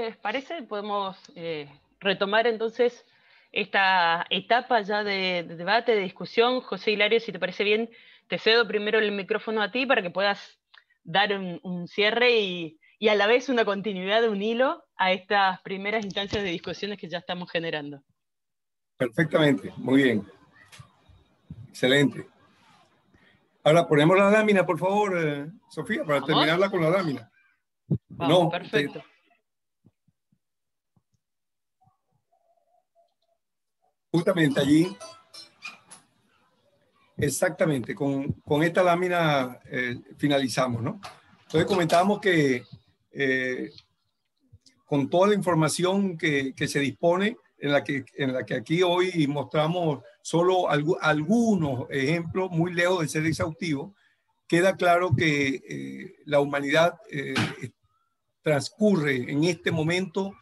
les parece, podemos retomar entonces esta etapa ya de debate, de discusión. José Hilario, si te parece bien, te cedo primero el micrófono a ti para que puedas dar un cierre y a la vez una continuidad de un hilo a estas primeras instancias de discusiones que ya estamos generando. Perfectamente, muy bien. Excelente. Ahora ponemos la lámina, por favor, Sofía, para terminarla con la lámina. Vamos, no, perfecto. Justamente allí, exactamente, con esta lámina finalizamos, ¿no? Entonces comentábamos que con toda la información que se dispone, en la que aquí hoy mostramos solo algunos ejemplos, muy lejos de ser exhaustivo, queda claro que la humanidad transcurre en este momento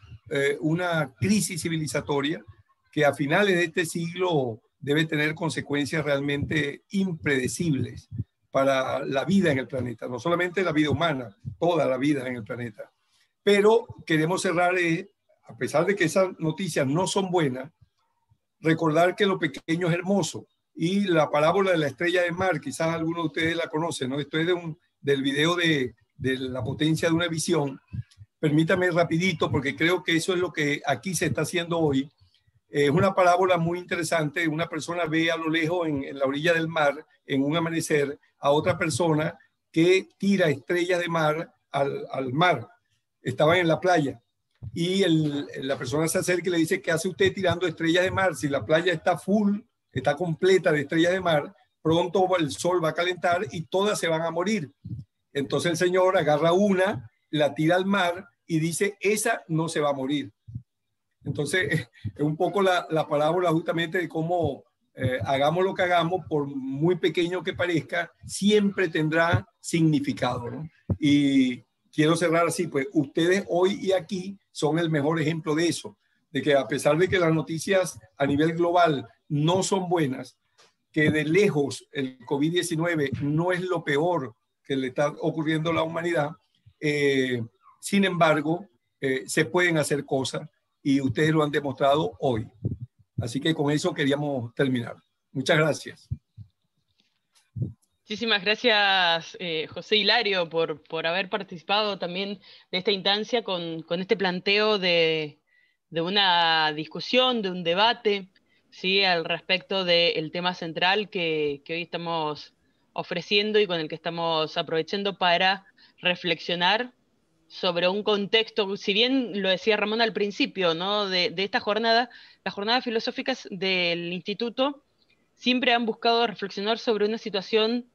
una crisis civilizatoria que a finales de este siglo debe tener consecuencias realmente impredecibles para la vida en el planeta, no solamente la vida humana, toda la vida en el planeta. Pero queremos cerrar, a pesar de que esas noticias no son buenas, recordar que lo pequeño es hermoso. Y la parábola de la estrella de mar, quizás algunos de ustedes la conocen, ¿no? Esto es del video de la potencia de una visión. Permítame rapidito, porque creo que eso es lo que aquí se está haciendo hoy. Es una parábola muy interesante. Una persona ve a lo lejos, en la orilla del mar, en un amanecer, a otra persona que tira estrellas de mar al mar. Estaban en la playa. Y la persona se acerca y le dice: ¿qué hace usted tirando estrellas de mar? Si la playa está full, está completa de estrellas de mar, pronto el sol va a calentar y todas se van a morir. Entonces el señor agarra una, la tira al mar y dice: esa no se va a morir. Entonces es un poco la parábola justamente de cómo hagamos lo que hagamos, por muy pequeño que parezca, siempre tendrá significado, ¿no? Y quiero cerrar así, pues ustedes hoy y aquí son el mejor ejemplo de eso, de que a pesar de que las noticias a nivel global no son buenas, que de lejos el COVID-19 no es lo peor que le está ocurriendo a la humanidad, sin embargo, se pueden hacer cosas y ustedes lo han demostrado hoy. Así que con eso queríamos terminar. Muchas gracias. Muchísimas gracias, José Hilario, por haber participado también de esta instancia con este planteo de una discusión, de un debate, ¿sí?, al respecto del tema central que hoy estamos ofreciendo y con el que estamos aprovechando para reflexionar sobre un contexto, si bien lo decía Ramón al principio, ¿no?, de esta jornada, las jornadas filosóficas del Instituto siempre han buscado reflexionar sobre una situación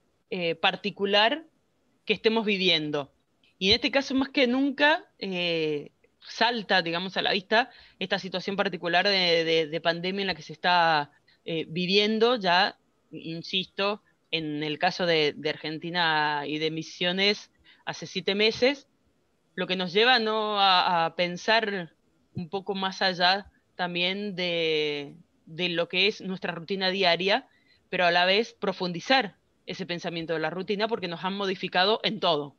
particular que estemos viviendo. Y en este caso, más que nunca, salta, digamos, a la vista esta situación particular de pandemia en la que se está viviendo ya, insisto, en el caso de Argentina y de Misiones hace 7 meses, lo que nos lleva, ¿no?, a pensar un poco más allá también de lo que es nuestra rutina diaria, pero a la vez profundizar ese pensamiento de la rutina porque nos han modificado en todo,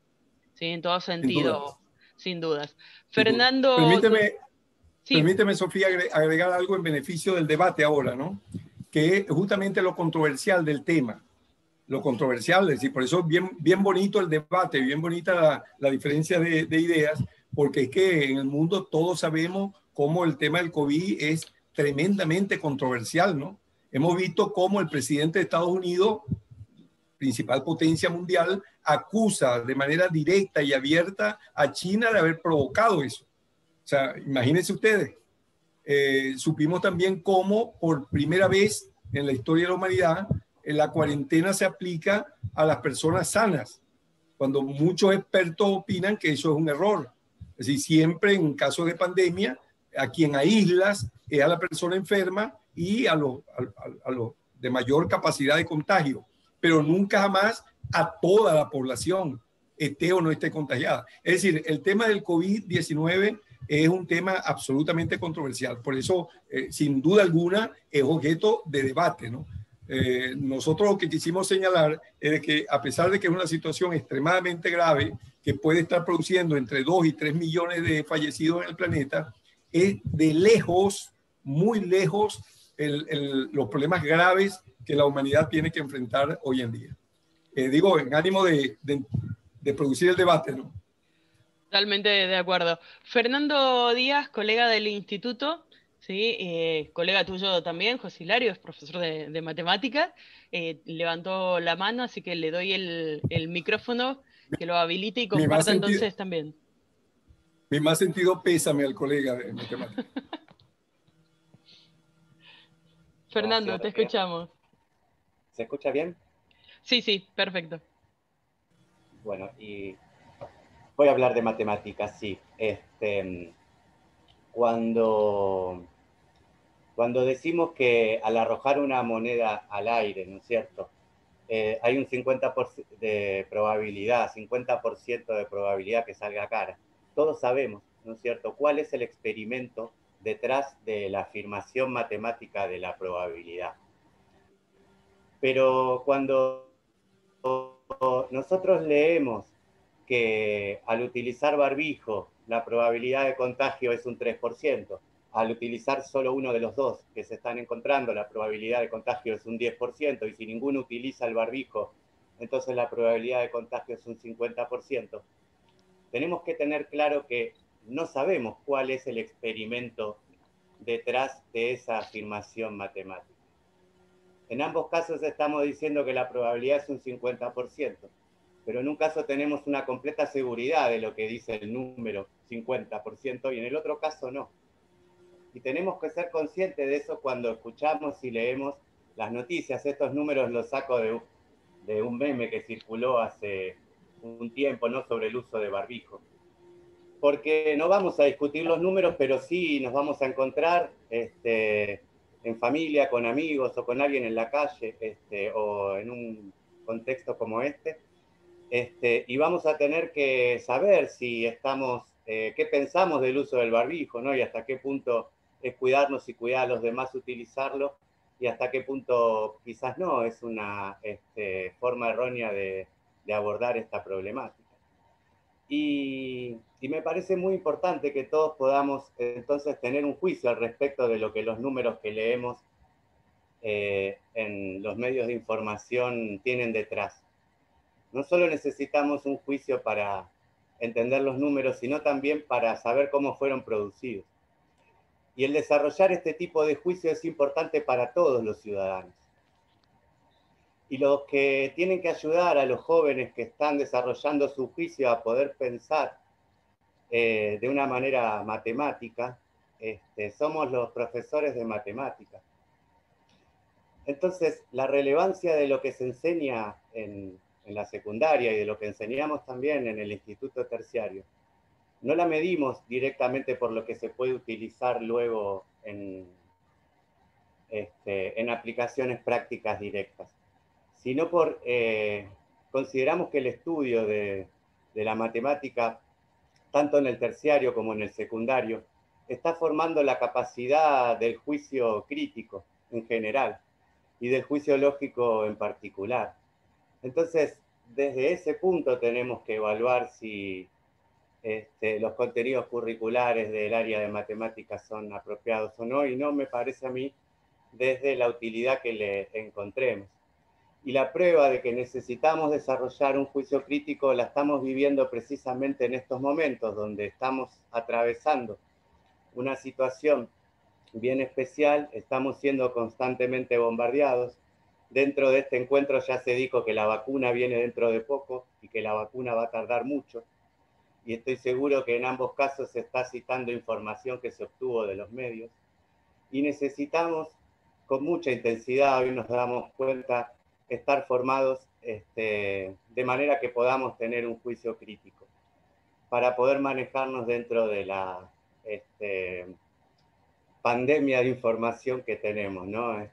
¿sí?, en todo sentido, sin dudas. Fernando... Permíteme, Sofía, agregar algo en beneficio del debate ahora, ¿no? Que es justamente lo controversial del tema. Lo controversial, es decir, por eso es bien bonito el debate, bien bonita la diferencia de ideas, porque es que en el mundo todos sabemos cómo el tema del COVID es tremendamente controversial, ¿no? Hemos visto cómo el presidente de Estados Unidos, principal potencia mundial, acusa de manera directa y abierta a China de haber provocado eso. O sea, imagínense ustedes. Supimos también cómo por primera vez en la historia de la humanidad la cuarentena se aplica a las personas sanas, cuando muchos expertos opinan que eso es un error. Es decir, siempre en casos de pandemia, a quien aíslas es a la persona enferma y a los de mayor capacidad de contagio, pero nunca jamás a toda la población, esté o no esté contagiada. Es decir, el tema del COVID-19 es un tema absolutamente controversial. Por eso, sin duda alguna, es objeto de debate, ¿no? Nosotros lo que quisimos señalar es que a pesar de que es una situación extremadamente grave, que puede estar produciendo entre 2 y 3 millones de fallecidos en el planeta, es de lejos, muy lejos, los problemas graves que la humanidad tiene que enfrentar hoy en día. Digo, en ánimo de producir el debate, ¿no? Totalmente de acuerdo. Fernando Díaz, colega del instituto, ¿sí? Colega tuyo también, José Hilario, es profesor de matemática, levantó la mano, así que le doy el micrófono, que lo habilite y Mi más comparta sentido, entonces también. mi más sentido pésame al colega de matemáticas. Fernando, te Gracias, bien. escuchamos. ¿Se escucha bien? Sí, sí, perfecto. Bueno, y voy a hablar de matemáticas, sí. Cuando, cuando decimos que al arrojar una moneda al aire, ¿no es cierto? Hay un 50% de probabilidad, 50% de probabilidad que salga cara. Todos sabemos, ¿no es cierto?, cuál es el experimento detrás de la afirmación matemática de la probabilidad. Pero cuando nosotros leemos que al utilizar barbijo la probabilidad de contagio es un 3%, al utilizar solo uno de los dos que se están encontrando la probabilidad de contagio es un 10%, y si ninguno utiliza el barbijo, entonces la probabilidad de contagio es un 50%, tenemos que tener claro que no sabemos cuál es el experimento detrás de esa afirmación matemática. En ambos casos estamos diciendo que la probabilidad es un 50%, pero en un caso tenemos una completa seguridad de lo que dice el número 50% y en el otro caso no. Y tenemos que ser conscientes de eso cuando escuchamos y leemos las noticias. Estos números los saco de un meme que circuló hace un tiempo, ¿no?, sobre el uso de barbijo. Porque no vamos a discutir los números, pero sí nos vamos a encontrar en familia, con amigos o con alguien en la calle, o en un contexto como y vamos a tener que saber si estamos, qué pensamos del uso del barbijo, ¿no? Y hasta qué punto es cuidarnos y cuidar a los demás utilizarlo, y hasta qué punto quizás no, es una forma errónea de abordar esta problemática. Y me parece muy importante que todos podamos entonces tener un juicio al respecto de lo que los números que leemos en los medios de información tienen detrás. No solo necesitamos un juicio para entender los números, sino también para saber cómo fueron producidos. Y el desarrollar este tipo de juicio es importante para todos los ciudadanos. Y los que tienen que ayudar a los jóvenes que están desarrollando su juicio a poder pensar de una manera matemática, somos los profesores de matemáticas. Entonces, la relevancia de lo que se enseña en la secundaria y de lo que enseñamos también en el instituto terciario, no la medimos directamente por lo que se puede utilizar luego en aplicaciones prácticas directas, sino consideramos que el estudio de la matemática, tanto en el terciario como en el secundario, está formando la capacidad del juicio crítico en general y del juicio lógico en particular. Entonces, desde ese punto tenemos que evaluar si los contenidos curriculares del área de matemáticas son apropiados o no, y no me parece a mí desde la utilidad que le encontremos. Y la prueba de que necesitamos desarrollar un juicio crítico la estamos viviendo precisamente en estos momentos, donde estamos atravesando una situación bien especial, estamos siendo constantemente bombardeados. Dentro de este encuentro ya se dijo que la vacuna viene dentro de poco y que la vacuna va a tardar mucho. Y estoy seguro que en ambos casos se está citando información que se obtuvo de los medios. Y necesitamos, con mucha intensidad, hoy nos damos cuenta, estar formados de manera que podamos tener un juicio crítico para poder manejarnos dentro de la pandemia de información que tenemos, ¿no?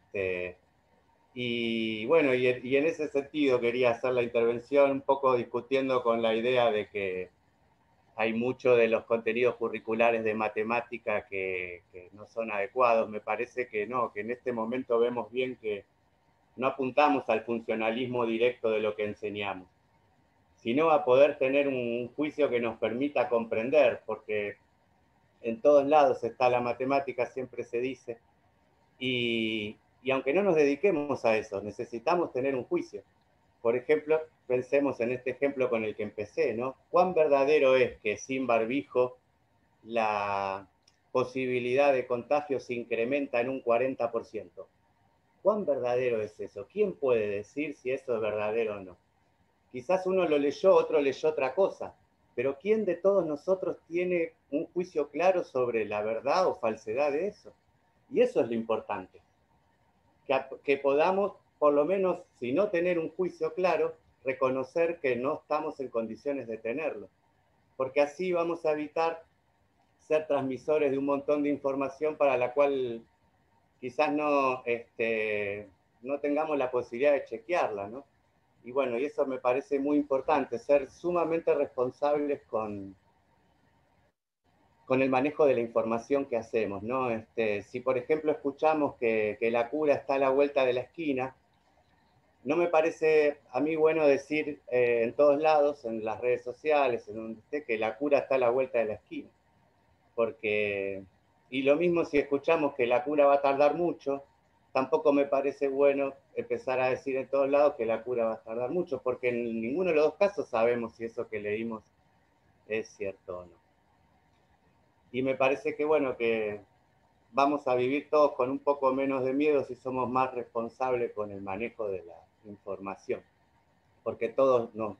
Y bueno, y en ese sentido quería hacer la intervención un poco discutiendo con la idea de que hay muchos de los contenidos curriculares de matemática que no son adecuados. Me parece que no, que en este momento vemos bien que no apuntamos al funcionalismo directo de lo que enseñamos, sino a poder tener un juicio que nos permita comprender, porque en todos lados está la matemática, siempre se dice, y aunque no nos dediquemos a eso, necesitamos tener un juicio. Por ejemplo, pensemos en este ejemplo con el que empecé, ¿no? ¿Cuán verdadero es que sin barbijo la posibilidad de contagio se incrementa en un 40%? ¿Cuán verdadero es eso? ¿Quién puede decir si eso es verdadero o no? Quizás uno lo leyó, otro leyó otra cosa, pero ¿quién de todos nosotros tiene un juicio claro sobre la verdad o falsedad de eso? Y eso es lo importante, que podamos, por lo menos, si no tener un juicio claro, reconocer que no estamos en condiciones de tenerlo, porque así vamos a evitar ser transmisores de un montón de información para la cual quizás no tengamos la posibilidad de chequearla, ¿no? Y bueno, y eso me parece muy importante, ser sumamente responsables con el manejo de la información que hacemos, ¿no? Si por ejemplo escuchamos que la cura está a la vuelta de la esquina, no me parece a mí bueno decir en todos lados, en las redes sociales, en donde esté, que la cura está a la vuelta de la esquina. Porque, y lo mismo si escuchamos que la cura va a tardar mucho, tampoco me parece bueno empezar a decir en todos lados que la cura va a tardar mucho, porque en ninguno de los dos casos sabemos si eso que leímos es cierto o no. Y me parece que, bueno, que vamos a vivir todos con un poco menos de miedo si somos más responsables con el manejo de la información, porque todos nos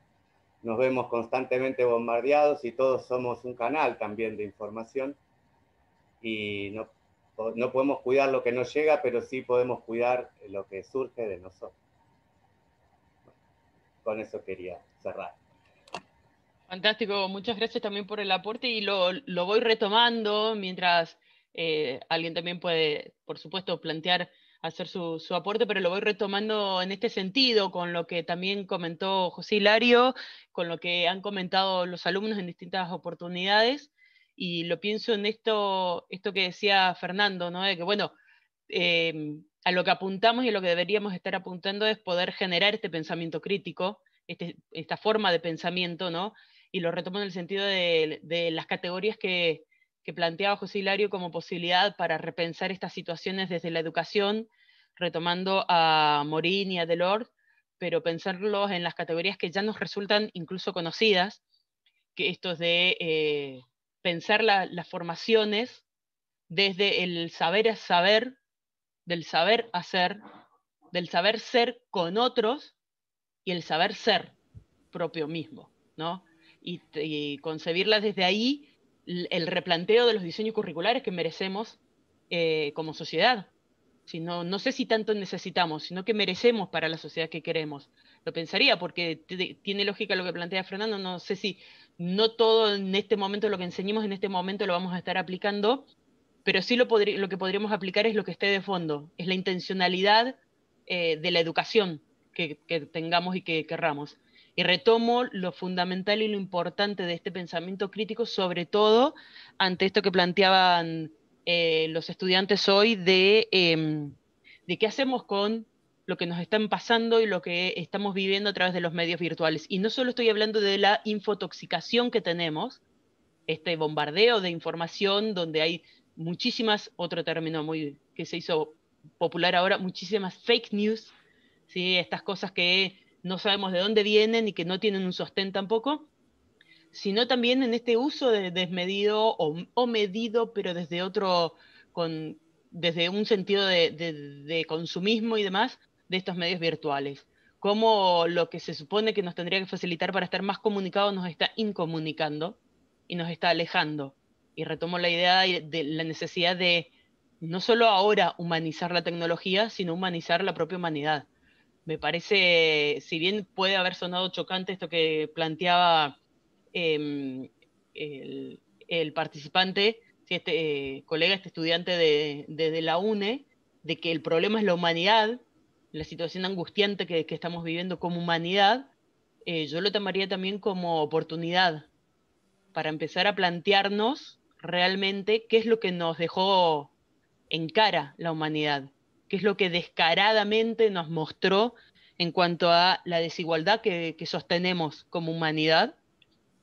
vemos constantemente bombardeados y todos somos un canal también de información y no podemos cuidar lo que nos llega, pero sí podemos cuidar lo que surge de nosotros. Bueno, con eso quería cerrar. Fantástico, muchas gracias también por el aporte y lo voy retomando mientras alguien también puede, por supuesto, plantear, hacer su aporte, pero lo voy retomando en este sentido, con lo que también comentó José Hilario, con lo que han comentado los alumnos en distintas oportunidades, y lo pienso en esto que decía Fernando, ¿no? De que, bueno, a lo que apuntamos y a lo que deberíamos estar apuntando es poder generar este pensamiento crítico, esta forma de pensamiento, ¿no? Y lo retomo en el sentido de las categorías que planteaba José Hilario como posibilidad para repensar estas situaciones desde la educación, retomando a Morín y a Delors, pero pensarlos en las categorías que ya nos resultan incluso conocidas, que esto es de pensar las formaciones desde el saber a saber, del saber hacer, del saber ser con otros y el saber ser propio mismo, ¿no? Y concebirlas desde ahí el replanteo de los diseños curriculares que merecemos como sociedad. No sé si tanto necesitamos, sino que merecemos para la sociedad que queremos. Lo pensaría, porque tiene lógica lo que plantea Fernando, no sé si no todo en este momento, lo que enseñemos en este momento lo vamos a estar aplicando, pero sí lo que podríamos aplicar es lo que esté de fondo, es la intencionalidad de la educación que tengamos y que querramos. Y retomo lo fundamental y lo importante de este pensamiento crítico, sobre todo ante esto que planteaban los estudiantes hoy de qué hacemos con lo que nos están pasando y lo que estamos viviendo a través de los medios virtuales. Y no solo estoy hablando de la infotoxicación que tenemos, este bombardeo de información donde hay muchísimas, otro término muy que se hizo popular ahora, muchísimas fake news, ¿sí? Estas cosas que no sabemos de dónde vienen y que no tienen un sostén tampoco, sino también en este uso desmedido o medido, pero desde otro, desde un sentido de consumismo y demás de estos medios virtuales. Cómo lo que se supone que nos tendría que facilitar para estar más comunicados nos está incomunicando y nos está alejando. Y retomo la idea de la necesidad de no solo ahora humanizar la tecnología, sino humanizar la propia humanidad. Me parece, si bien puede haber sonado chocante esto que planteaba el participante, si este colega, este estudiante de la UNE, de que el problema es la humanidad, la situación angustiante que estamos viviendo como humanidad, yo lo tomaría también como oportunidad para empezar a plantearnos realmente qué es lo que nos dejó en cara la humanidad, que es lo que descaradamente nos mostró en cuanto a la desigualdad que sostenemos como humanidad,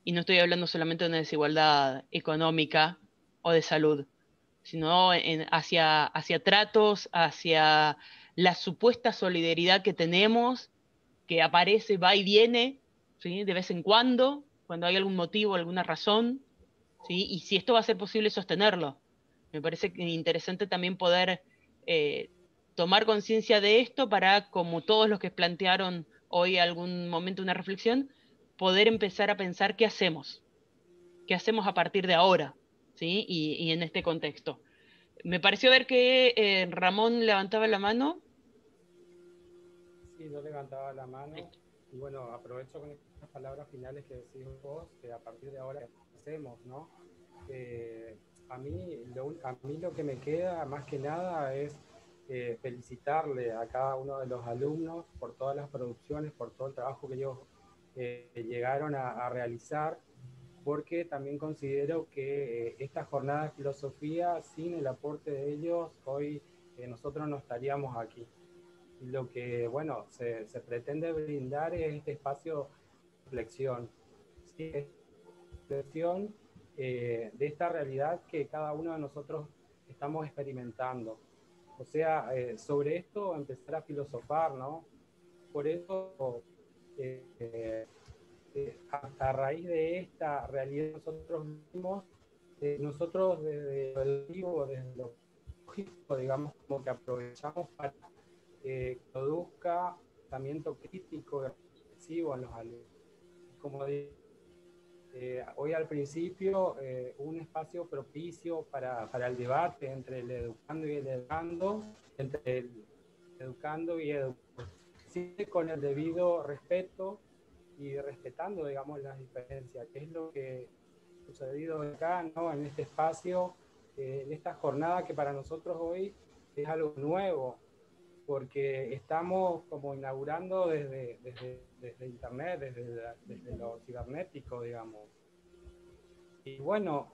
y no estoy hablando solamente de una desigualdad económica o de salud, sino hacia tratos, hacia la supuesta solidaridad que tenemos, que aparece, va y viene, ¿sí? De vez en cuando hay algún motivo, alguna razón, ¿sí? Y si esto va a ser posible sostenerlo. Me parece interesante también poder tomar conciencia de esto para, como todos los que plantearon hoy algún momento una reflexión, poder empezar a pensar qué hacemos a partir de ahora, ¿sí? Y en este contexto. Me pareció ver que Ramón levantaba la mano. Sí, yo levantaba la mano y bueno, aprovecho con estas palabras finales que decís vos, que a partir de ahora hacemos, ¿no? A mí lo que me queda más que nada es felicitarle a cada uno de los alumnos por todas las producciones, por todo el trabajo que ellos llegaron a realizar, porque también considero que esta jornada de filosofía, sin el aporte de ellos, hoy nosotros no estaríamos aquí. Y lo que, bueno, se pretende brindar es este espacio de reflexión, ¿sí? Reflexión de esta realidad que cada uno de nosotros estamos experimentando. O sea, sobre esto empezar a filosofar, ¿no? Por eso, a raíz de esta realidad nosotros vimos, nosotros desde lo vivo, desde lo lógico, digamos, como que aprovechamos para produzca pensamiento crítico y reflexivo en los alumnos. Como dije, hoy al principio, un espacio propicio para el debate entre el educando y el educando, entre el educando y el siempre con el debido respeto y respetando, digamos, las diferencias, que es lo que ha sucedido acá, ¿no? En este espacio, en esta jornada que para nosotros hoy es algo nuevo, porque estamos como inaugurando desde internet, desde lo cibernético, digamos. Y bueno,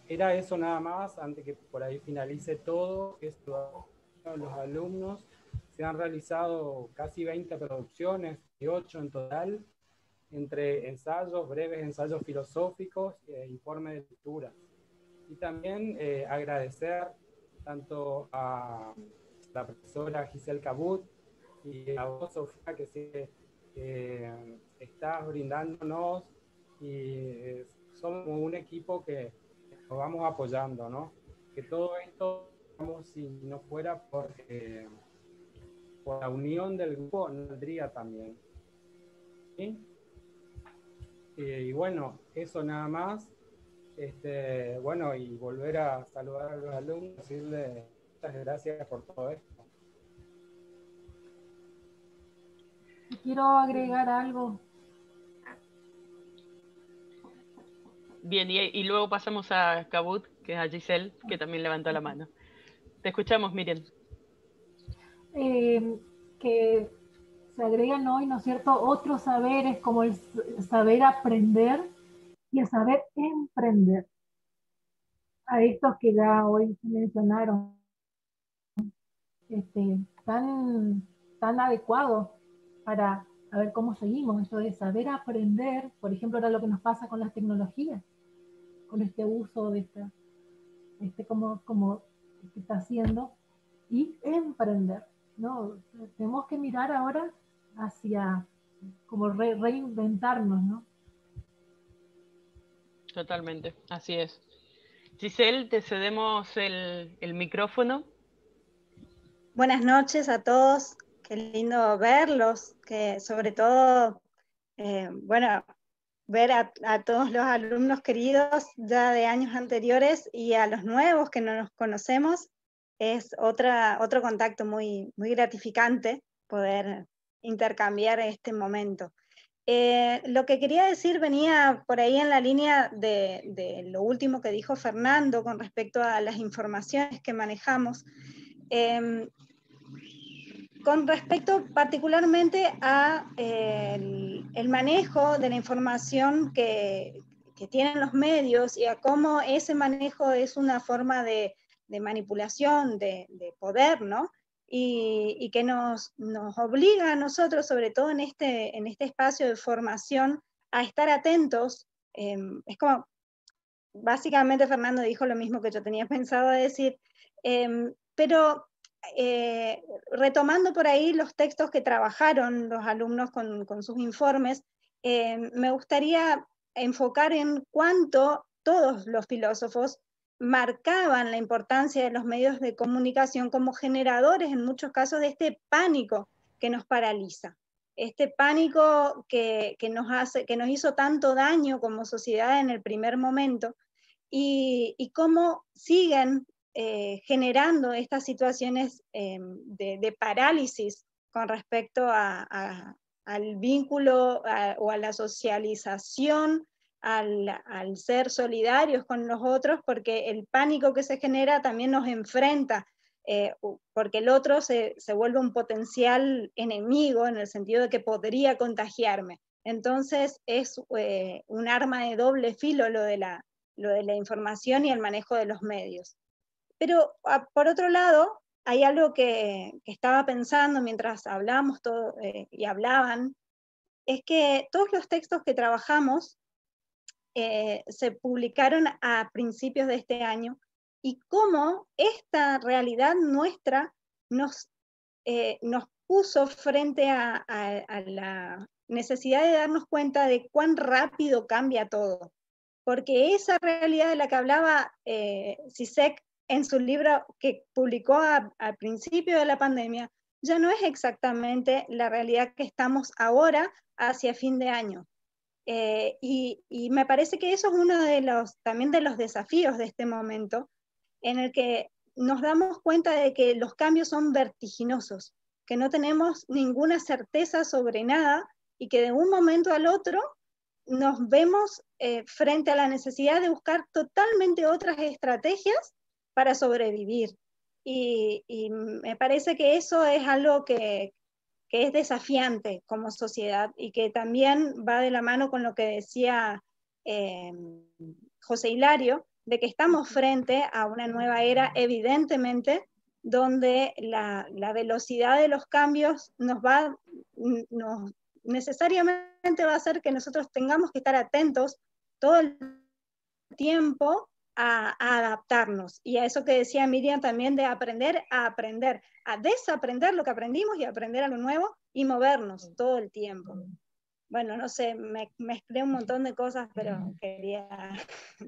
era eso nada más, antes que por ahí finalice todo, esto, los alumnos se han realizado casi 20 producciones, 18 en total, entre ensayos, breves ensayos filosóficos e informes de lectura. Y también agradecer tanto a la profesora Giselle Cabut y a vos, Sofía, que siempre estás brindándonos y somos un equipo que nos vamos apoyando, ¿no? Que todo esto, digamos, si no fuera por la unión del grupo, no saldría también. ¿Sí? Y bueno, eso nada más. Bueno, y volver a saludar a los alumnos, decirles muchas gracias por todo esto. Quiero agregar algo. Bien, y luego pasamos a Cabut, que es a Giselle, que también levantó la mano. Te escuchamos, Miriam. Que se agregan hoy, ¿no es cierto?, otros saberes como el saber aprender y el saber emprender. A estos que ya hoy se mencionaron, tan adecuados para ver cómo seguimos. Esto de saber aprender, por ejemplo, ahora lo que nos pasa con las tecnologías, con este uso de como que está haciendo, y emprender, ¿no? Tenemos que mirar ahora hacia como reinventarnos, ¿no? Totalmente, así es. Giselle, te cedemos el micrófono. Buenas noches a todos, qué lindo verlos, que sobre todo, bueno, ver a todos los alumnos queridos ya de años anteriores y a los nuevos que no nos conocemos, es otro contacto muy, muy gratificante poder intercambiar este momento. Lo que quería decir venía por ahí en la línea de lo último que dijo Fernando con respecto a las informaciones que manejamos. Con respecto particularmente a el manejo de la información que tienen los medios y a cómo ese manejo es una forma de manipulación, de poder, ¿no? Y que nos obliga a nosotros, sobre todo en este espacio de formación, a estar atentos. Es como, básicamente Fernando dijo lo mismo que yo tenía pensado decir, pero retomando por ahí los textos que trabajaron los alumnos con sus informes, me gustaría enfocar en cuánto todos los filósofos marcaban la importancia de los medios de comunicación como generadores, en muchos casos, de este pánico que nos paraliza. Este pánico que nos hizo tanto daño como sociedad en el primer momento, y cómo siguen generando estas situaciones de parálisis con respecto al vínculo o a la socialización, al ser solidarios con los otros, porque el pánico que se genera también nos enfrenta, porque el otro se vuelve un potencial enemigo en el sentido de que podría contagiarme. Entonces es un arma de doble filo lo de la información y el manejo de los medios. Pero por otro lado, hay algo que estaba pensando mientras hablábamos y hablaban, es que todos los textos que trabajamos se publicaron a principios de este año, y cómo esta realidad nuestra nos puso frente a la necesidad de darnos cuenta de cuán rápido cambia todo. Porque esa realidad de la que hablaba Zizek en su libro que publicó al principio de la pandemia, ya no es exactamente la realidad que estamos ahora hacia fin de año. Y me parece que eso es uno también de los desafíos de este momento, en el que nos damos cuenta de que los cambios son vertiginosos, que no tenemos ninguna certeza sobre nada, y que de un momento al otro nos vemos frente a la necesidad de buscar totalmente otras estrategias para sobrevivir. Y me parece que eso es algo que es desafiante como sociedad, y que también va de la mano con lo que decía José Hilario, de que estamos frente a una nueva era, evidentemente, donde la velocidad de los cambios necesariamente va a hacer que nosotros tengamos que estar atentos todo el tiempo a adaptarnos. Y a eso que decía Miriam también, de aprender a aprender, a desaprender lo que aprendimos y aprender a lo nuevo, y movernos todo el tiempo. Bueno, no sé, me mezclé un montón de cosas, pero quería...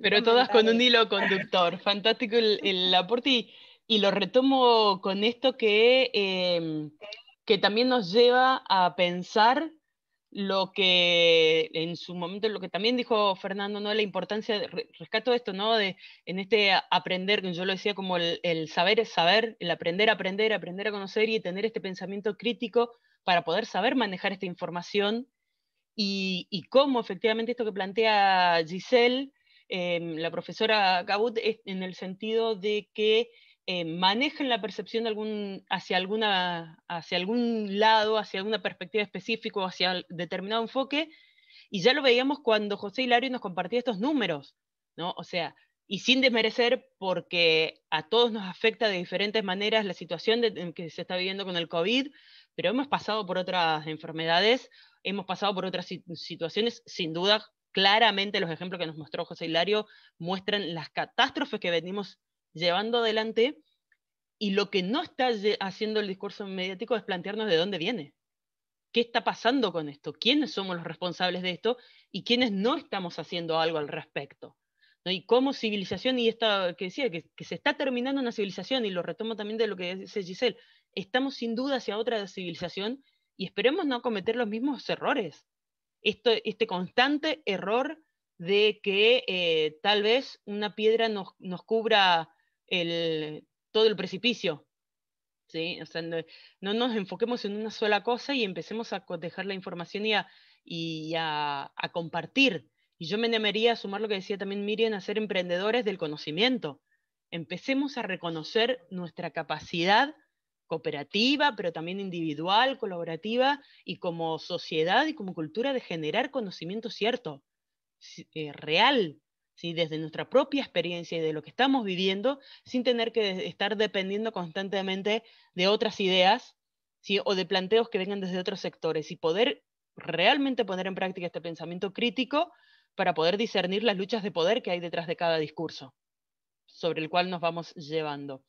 Pero todas con un hilo conductor. Fantástico el aporte, y lo retomo con esto que también nos lleva a pensar lo que en su momento, lo que también dijo Fernando, ¿no? La importancia, rescato esto, ¿no? En este aprender, que yo lo decía como el saber es saber, el aprender a conocer y tener este pensamiento crítico para poder saber manejar esta información, y cómo efectivamente esto que plantea Giselle, la profesora Cabut, es en el sentido de que manejan la percepción hacia algún lado, hacia alguna perspectiva específica, o hacia determinado enfoque, y ya lo veíamos cuando José Hilario nos compartía estos números, ¿no? O sea, y sin desmerecer, porque a todos nos afecta de diferentes maneras la situación que se está viviendo con el COVID, pero hemos pasado por otras enfermedades, hemos pasado por otras situaciones, sin duda. Claramente los ejemplos que nos mostró José Hilario muestran las catástrofes que venimos llevando adelante, y lo que no está haciendo el discurso mediático es plantearnos de dónde viene. ¿Qué está pasando con esto? ¿Quiénes somos los responsables de esto? ¿Y quiénes no estamos haciendo algo al respecto? ¿No? Y como civilización, y esta que decía, que se está terminando una civilización, y lo retomo también de lo que dice Giselle, estamos sin duda hacia otra civilización, y esperemos no cometer los mismos errores. Este constante error de que tal vez una piedra nos cubra todo el precipicio. ¿Sí? O sea, no nos enfoquemos en una sola cosa y empecemos a cotejar la información y a compartir. Y yo me animaría a sumar lo que decía también Miriam, a ser emprendedores del conocimiento. Empecemos a reconocer nuestra capacidad cooperativa, pero también individual, colaborativa, y como sociedad y como cultura, de generar conocimiento cierto, real, ¿sí? Desde nuestra propia experiencia y de lo que estamos viviendo, sin tener que estar dependiendo constantemente de otras ideas, ¿sí? O de planteos que vengan desde otros sectores, y poder realmente poner en práctica este pensamiento crítico para poder discernir las luchas de poder que hay detrás de cada discurso, sobre el cual nos vamos llevando.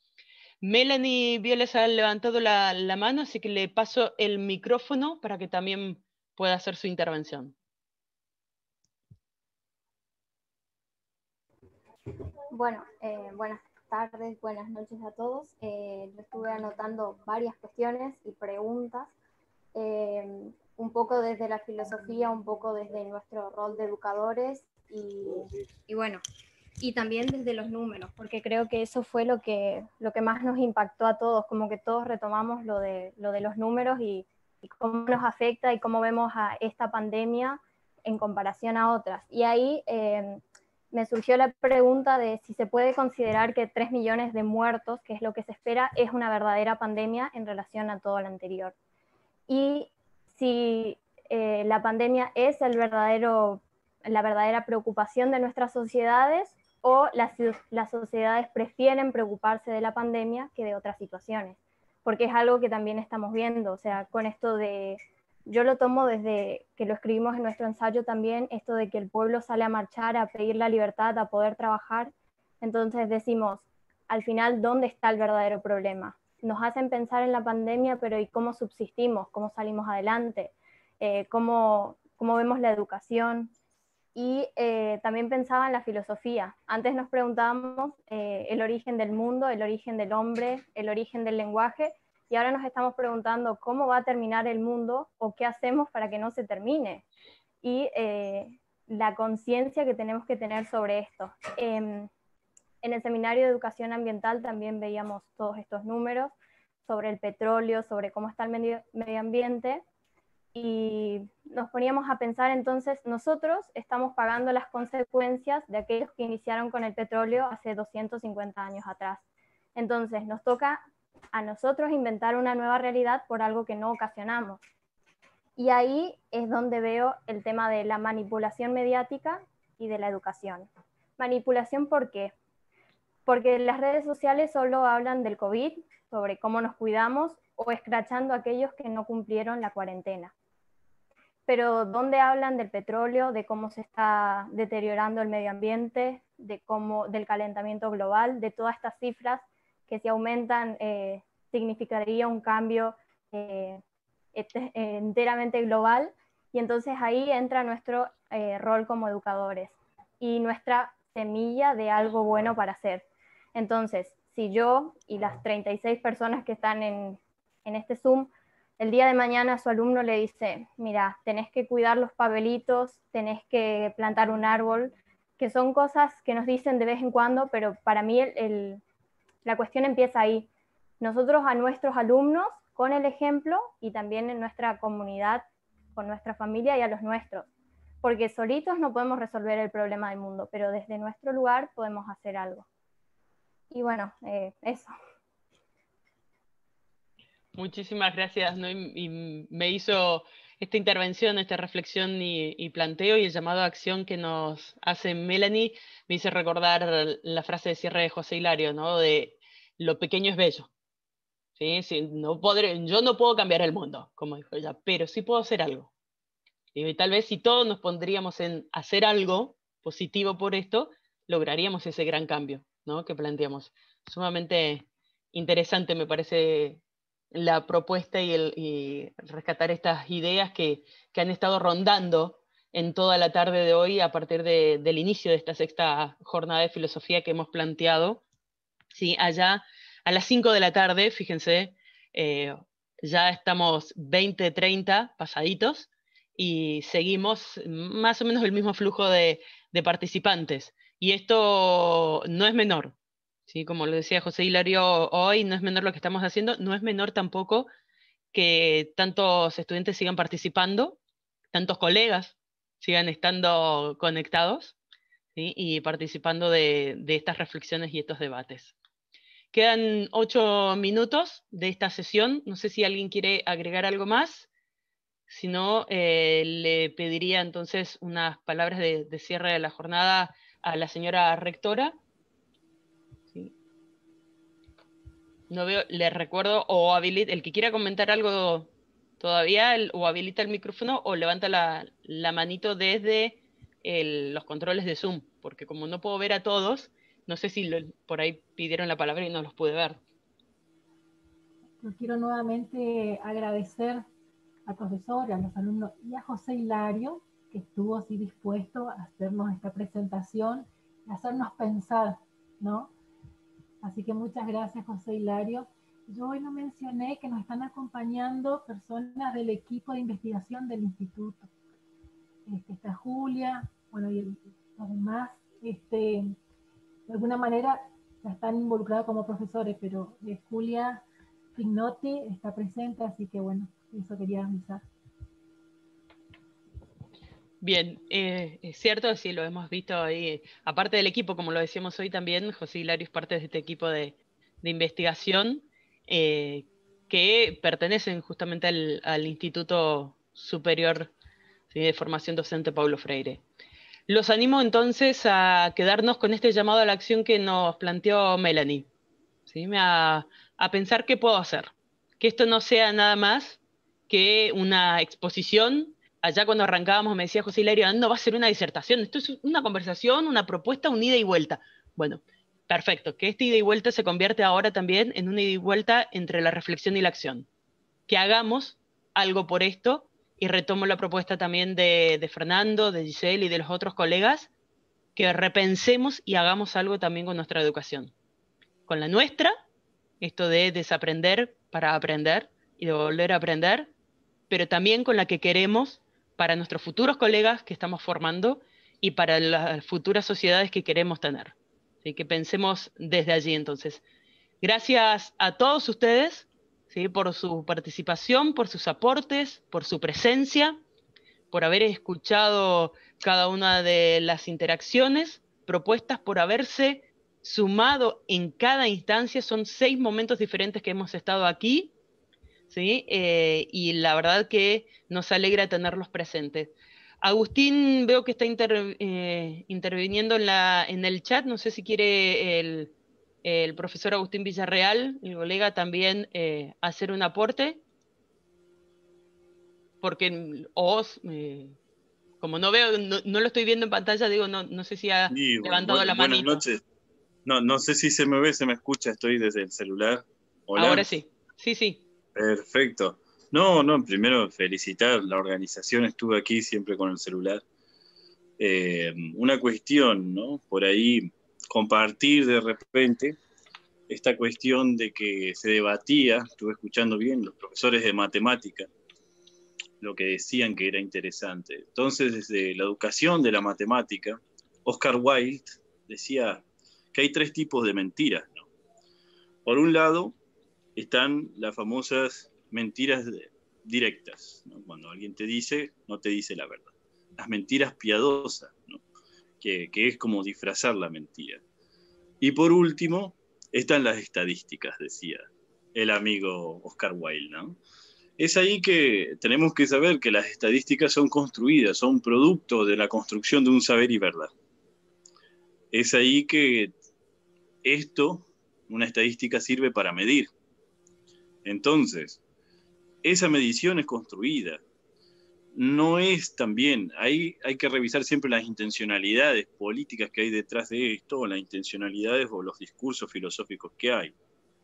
Melanie Violes ha levantado la mano, así que le paso el micrófono para que también pueda hacer su intervención. Bueno, buenas tardes, buenas noches a todos. Yo estuve anotando varias cuestiones y preguntas, un poco desde la filosofía, un poco desde nuestro rol de educadores y bueno, y también desde los números, porque creo que eso fue lo que más nos impactó a todos, como que todos retomamos lo de los números y cómo nos afecta y cómo vemos a esta pandemia en comparación a otras. Y ahí me surgió la pregunta de si se puede considerar que 3 millones de muertos, que es lo que se espera, es una verdadera pandemia en relación a todo lo anterior. Y si la pandemia es la verdadera preocupación de nuestras sociedades, o las sociedades prefieren preocuparse de la pandemia que de otras situaciones, porque es algo que también estamos viendo, o sea, con esto de, yo lo tomo desde que lo escribimos en nuestro ensayo también, esto de que el pueblo sale a marchar, a pedir la libertad, a poder trabajar, entonces decimos, al final, ¿dónde está el verdadero problema? Nos hacen pensar en la pandemia, pero ¿y cómo subsistimos? ¿Cómo salimos adelante? ¿Cómo vemos la educación? Y también pensaba en la filosofía. Antes nos preguntábamos el origen del mundo, el origen del hombre, el origen del lenguaje, y ahora nos estamos preguntando cómo va a terminar el mundo o qué hacemos para que no se termine. Y la conciencia que tenemos que tener sobre esto. En el seminario de educación ambiental también veíamos todos estos números sobre el petróleo, sobre cómo está el medio ambiente, y nos poníamos a pensar entonces, nosotros estamos pagando las consecuencias de aquellos que iniciaron con el petróleo hace 250 años atrás. Entonces nos toca a nosotros inventar una nueva realidad por algo que no ocasionamos. Y ahí es donde veo el tema de la manipulación mediática y de la educación. Manipulación, ¿por qué? Porque las redes sociales solo hablan del COVID, sobre cómo nos cuidamos, o escrachando a aquellos que no cumplieron la cuarentena. Pero ¿dónde hablan del petróleo, de cómo se está deteriorando el medio ambiente, del calentamiento global, de todas estas cifras que si aumentan significaría un cambio enteramente global? Y entonces ahí entra nuestro rol como educadores y nuestra semilla de algo bueno para hacer. Entonces, si yo y las 36 personas que están en este Zoom, el día de mañana a su alumno le dice, mira, tenés que cuidar los pabelitos, tenés que plantar un árbol, que son cosas que nos dicen de vez en cuando, pero para mí la cuestión empieza ahí. Nosotros a nuestros alumnos, con el ejemplo, y también en nuestra comunidad, con nuestra familia y a los nuestros, porque solitos no podemos resolver el problema del mundo, pero desde nuestro lugar podemos hacer algo. Y bueno, eso. Muchísimas gracias, ¿no? Y me hizo esta intervención, esta reflexión y planteo y el llamado a acción que nos hace Melanie, me hizo recordar la frase de cierre de José Hilario, ¿no? De lo pequeño es bello. ¿Sí? Sí, yo no puedo cambiar el mundo, como dijo ella, pero sí puedo hacer algo. Y tal vez si todos nos pondríamos en hacer algo positivo por esto, lograríamos ese gran cambio, ¿no? Que planteamos. Sumamente interesante me parece la propuesta y rescatar estas ideas que han estado rondando en toda la tarde de hoy a partir del inicio de esta sexta jornada de filosofía que hemos planteado. ¿Sí? Allá a las 5 de la tarde, fíjense, ya estamos 20-30 pasaditos y seguimos más o menos el mismo flujo de participantes. Y esto no es menor, ¿sí? Como lo decía José Hilario hoy, no es menor lo que estamos haciendo, no es menor tampoco que tantos estudiantes sigan participando, tantos colegas sigan estando conectados, ¿sí? Y participando de estas reflexiones y estos debates. Quedan 8 minutos de esta sesión. No sé si alguien quiere agregar algo más. Si no, le pediría entonces unas palabras de cierre de la jornada a la señora rectora. ¿Sí? No veo, le recuerdo, o habilita, el que quiera comentar algo todavía, o habilita el micrófono o levanta la manito desde los controles de Zoom, porque como no puedo ver a todos, no sé si por ahí pidieron la palabra y no los pude ver. Yo quiero nuevamente agradecer al profesor, a los alumnos y a José Hilario, que estuvo así dispuesto a hacernos esta presentación, a hacernos pensar, ¿no? Así que muchas gracias, José Hilario. Yo hoy no mencioné que nos están acompañando personas del equipo de investigación del instituto. Está Julia, bueno, y los demás, de alguna manera ya están involucrados como profesores, pero Julia Pignotti está presente, así que bueno, eso quería avisar. Bien, es cierto, sí, lo hemos visto ahí. Aparte del equipo, como lo decíamos hoy también, José Hilario es parte de este equipo de investigación que pertenecen justamente al Instituto Superior, ¿sí?, de Formación Docente Paulo Freire. Los animo entonces a quedarnos con este llamado a la acción que nos planteó Melanie, ¿sí? A pensar qué puedo hacer. Que esto no sea nada más que una exposición. Allá cuando arrancábamos me decía José Hilario, no va a ser una disertación, esto es una conversación, una propuesta, un ida y vuelta. Bueno, perfecto, que este ida y vuelta se convierte ahora también en una ida y vuelta entre la reflexión y la acción. Que hagamos algo por esto, y retomo la propuesta también de Fernando, de Giselle y de los otros colegas, que repensemos y hagamos algo también con nuestra educación. Con la nuestra, esto de desaprender para aprender y de volver a aprender, pero también con la que queremos para nuestros futuros colegas que estamos formando y para las futuras sociedades que queremos tener. Así que pensemos desde allí entonces. Gracias a todos ustedes, ¿sí?, por su participación, por sus aportes, por su presencia, por haber escuchado cada una de las interacciones propuestas, por haberse sumado en cada instancia. Son 6 momentos diferentes que hemos estado aquí, ¿sí? Y la verdad que nos alegra tenerlos presentes. Agustín veo que está interviniendo en el chat. No sé si quiere el profesor Agustín Villarreal, el colega, también hacer un aporte, porque como no veo, no lo estoy viendo en pantalla, digo, no sé si ha levantado la buenas manito. noches. No sé si se me ve, se me escucha, estoy desde el celular. Hola. Ahora sí, sí. Perfecto. No, primero felicitar la organización, estuve aquí siempre con el celular. Una cuestión, ¿no? Por ahí compartir de repente esta cuestión de que se debatía, estuve escuchando bien los profesores de matemática, lo que decían que era interesante. Entonces, desde la educación de la matemática, Oscar Wilde decía que hay 3 tipos de mentiras, ¿no? Por un lado, están las famosas mentiras directas, ¿no? Cuando alguien te dice, no te dice la verdad. Las mentiras piadosas, ¿no? que es como disfrazar la mentira. Y por último, están las estadísticas, decía el amigo Oscar Wilde, ¿no? Es ahí que tenemos que saber que las estadísticas son construidas, son producto de la construcción de un saber y verdad. Es ahí que una estadística sirve para medir. Entonces, esa medición es construida. No es también, hay que revisar siempre las intencionalidades políticas que hay detrás de esto, o las intencionalidades o los discursos filosóficos que hay.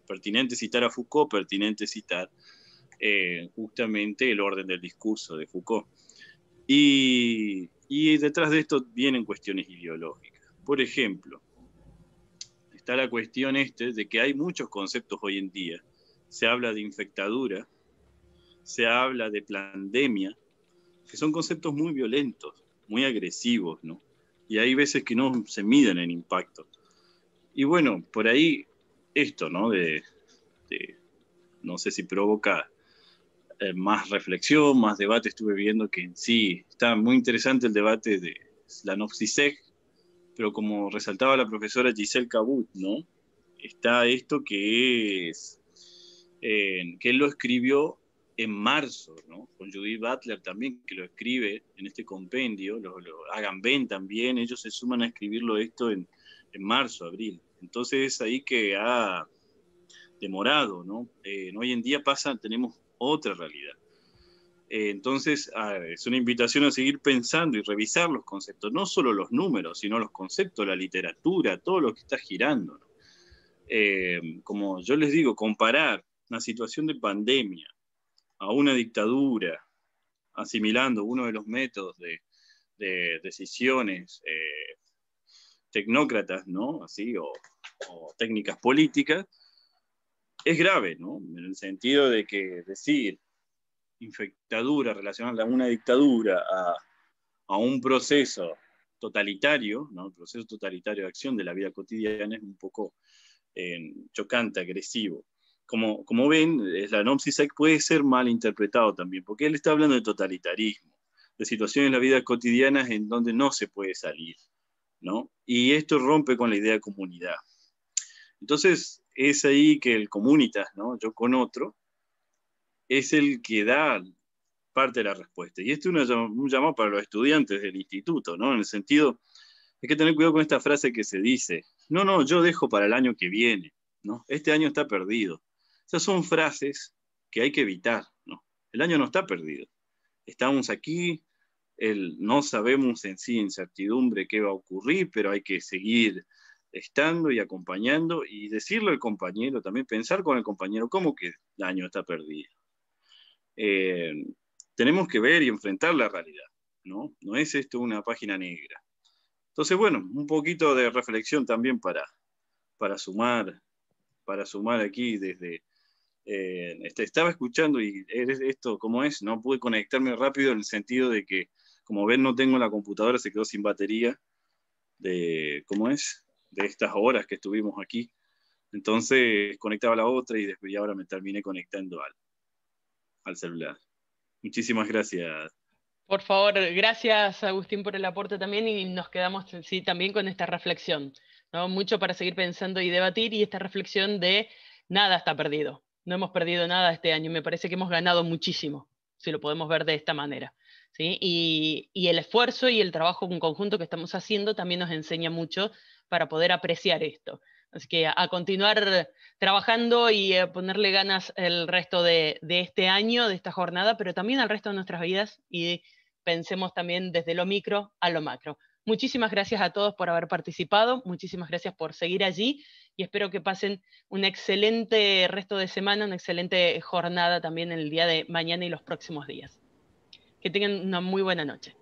Pertinente citar a Foucault, pertinente citar justamente el orden del discurso de Foucault. Y detrás de esto vienen cuestiones ideológicas. Por ejemplo, está la cuestión de que hay muchos conceptos hoy en día. Se habla de infectadura, se habla de pandemia, que son conceptos muy violentos, muy agresivos, ¿no? Y hay veces que no se miden en impacto. Y bueno, por ahí esto, ¿no? No sé si provoca más reflexión, más debate. Estuve viendo que en sí está muy interesante el debate de la Nopsiseg, pero como resaltaba la profesora Giselle Cabut, ¿no? Está esto que es que él lo escribió en marzo, ¿no? Con Judith Butler también, que lo escribe en este compendio, lo Hagan Ben también, ellos se suman a escribirlo esto en marzo, abril. Entonces es ahí que ha demorado, ¿no? Hoy en día tenemos otra realidad. Entonces es una invitación a seguir pensando y revisar los conceptos, no solo los números, sino los conceptos, la literatura, todo lo que está girando, ¿no? Como yo les digo, comparar una situación de pandemia a una dictadura, asimilando uno de los métodos de decisiones tecnócratas, ¿no? Así, o técnicas políticas, es grave, ¿no? En el sentido de que decir infectadura relacionada a una dictadura, a un proceso totalitario, ¿no? El proceso totalitario de acción de la vida cotidiana es un poco chocante, agresivo. Como ven, la NOPSISAC puede ser mal interpretado también, porque él está hablando de totalitarismo, de situaciones en la vida cotidiana en donde no se puede salir, ¿no? Y esto rompe con la idea de comunidad. Entonces, es ahí que el comunitas, ¿no? Yo con otro, es el que da parte de la respuesta. Y esto es un llamado para los estudiantes del instituto, ¿no? En el sentido, hay que tener cuidado con esta frase que se dice, no, yo dejo para el año que viene, ¿no? Este año está perdido. Esas son frases que hay que evitar, ¿no? El año no está perdido. Estamos aquí, no sabemos en sí incertidumbre qué va a ocurrir, pero hay que seguir estando y acompañando y decirle al compañero, también pensar con el compañero cómo que el año está perdido. Tenemos que ver y enfrentar la realidad, ¿no? No es esto una página negra. Entonces, bueno, un poquito de reflexión también para sumar aquí desde... estaba escuchando y esto, ¿cómo es? No pude conectarme rápido en el sentido de que, como ven, no tengo la computadora, se quedó sin batería ¿cómo es? De estas horas que estuvimos aquí. Entonces conectaba la otra y después ahora me terminé conectando al celular. Muchísimas gracias. Por favor, gracias Agustín por el aporte también y nos quedamos sí, también con esta reflexión, ¿no? Mucho para seguir pensando y debatir y esta reflexión de nada está perdido. No hemos perdido nada este año, me parece que hemos ganado muchísimo, si lo podemos ver de esta manera, ¿sí? Y el esfuerzo y el trabajo en conjunto que estamos haciendo también nos enseña mucho para poder apreciar esto. Así que a continuar trabajando y ponerle ganas el resto de este año, de esta jornada, pero también al resto de nuestras vidas y pensemos también desde lo micro a lo macro. Muchísimas gracias a todos por haber participado, muchísimas gracias por seguir allí y espero que pasen un excelente resto de semana, una excelente jornada también en el día de mañana y los próximos días. Que tengan una muy buena noche.